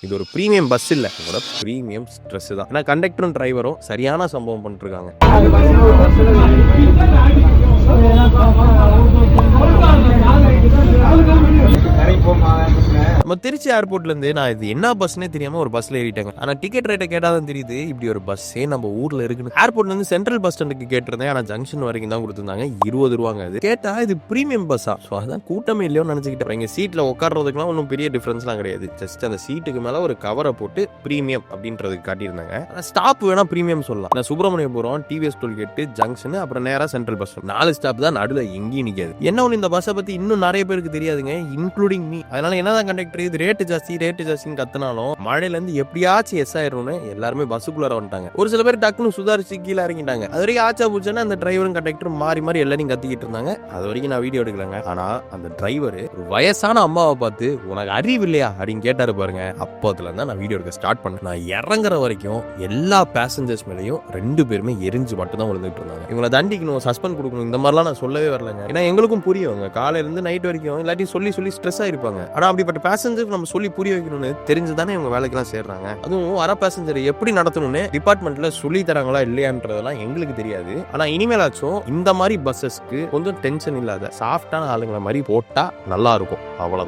இது ஒரு premium bus இல்ல, இதோட பிரீமியம் ஸ்ட்ரெஸ் தான். ஏன்னா கண்டக்டரும் டிரைவரும் சரியான சம்பவம் பண்ணிட்டு இருக்காங்க. நம்ம திருச்சி ஏர்போர்ட்ல இருந்து நான் இது என்ன பஸ்னே தெரியாம ஒரு பஸ்ல ஏறிட்டாங்க. ஆனா டிக்கெட் ரேட்டை கேட்டாதான் தெரியுது இப்படி ஒரு பஸ்ஸே நம்ம ஊர்ல இருக்குன்னு. ஏர்போர்ட்ல இருந்து சென்ட்ரல் பஸ் ஸ்டாண்டுக்கு கேட்டிருந்தேன். ஆனா ஜங்ஷன் வரைக்கும் தான் கொடுத்துருந்தாங்க. 20 ரூபாங்க. அது கேட்டா இது பிரீமியம் பஸ்ஸா? ஸோ அதான் கூட்டமே இல்லையோ நினைச்சுக்கிட்டேன். எங்க சீட்ல உட்கார்றதுக்குலாம் ஒன்றும் பெரிய டிஃபரன்ஸ்லாம் கிடையாது. ஜஸ்ட் அந்த சீட்டுக்கு மேல ஒரு கவரை போட்டு பிரீமியம் அப்படின்றதுக்கு காட்டியிருந்தாங்க. ஸ்டாப் வேணா பிரீமியம் சொல்லலாம். நான் சுப்பிரமணியபுரம், டிவிஎஸ் டோல்கேட், ஜங்ஷன், அப்புறம் நேரா சென்ட்ரல் பஸ் 4 ஸ்டாப் தான், நடுவில் எங்கேயும் நிற்காது. என்ன ஒன்று, இந்த பஸ்ஸை பத்தி இன்னும் நிறைய பேருக்கு தெரியாதுங்க, இன்க்ளூடிங் மீ. அதனால என்னதான் கண்டக்டர் இது ரேட்டு ஜாஸ்தின்னு கத்துனாலும் மழையில இருந்து எப்படியாச்சும் எஸ் ஆயிடும்னு எல்லாருமே பஸ்ஸுக்குள்ளார வந்துட்டாங்க. ஒரு சில பேர் டக்குன்னு சுதாரிச்சு கீழே இறங்கிட்டாங்க. அது வரைக்கும் ஆச்சா பூச்சான்னு அந்த டிரைவரும் கண்டக்டரும் மாறி மாறி எல்லாரையும் கத்திக்கிட்டு இருந்தாங்க. அது வரைக்கும் நான் வீடியோ எடுக்கலங்க. ஆனா அந்த டிரைவர் ஒரு வயசான அம்மாவை பார்த்து உனக்கு அறிவு இல்லையா அப்படின்னு கேட்டாரு பாருங்க. அப்போதுல இருந்தா நான் வீடியோ எடுக்க ஸ்டார்ட் பண்ணேன். நான் இறங்குற வரைக்கும் எல்லா பேசஞ்சர்ஸ் மேலேயும் 2 பேருமே எரிஞ்சு மட்டும் தான் விழுந்துட்டு இருந்தாங்க. இவங்களை தண்டிக்கணும், சஸ்பெண்ட் கொடுக்கணும், இந்த மாதிரிலாம் நான் சொல்லவே வரலங்க. ஏன்னா எங்களுக்கும் புரியும், காலையில இருந்து நைட் வரைக்கும் எல்லாத்தையும் சொல்லி ஸ்ட்ரெஸ் ஆயிருப்பாங்க. ஆனா அப்படிப்பட்ட பேசஞ்சருக்கு நம்ம சொல்லி புரிய வைக்கணும்னு தெரிஞ்சுதானே இவங்க வேலைக்கெல்லாம் சேர்றாங்க. அதுவும் வர பேசஞ்சரை எப்படி நடத்தணும்னு டிபார்ட்மெண்ட்ல சொல்லி தராங்களா இல்லையான்றதெல்லாம் எங்களுக்கு தெரியாது. ஆனா இனிமேலாச்சும் இந்த மாதிரி பஸ்ஸஸ்க்கு கொஞ்சம் டென்ஷன் இல்லாத சாஃப்டான ஆளுங்களை மாதிரி போட்டா நல்லா இருக்கும். அவ்வளவுதான்.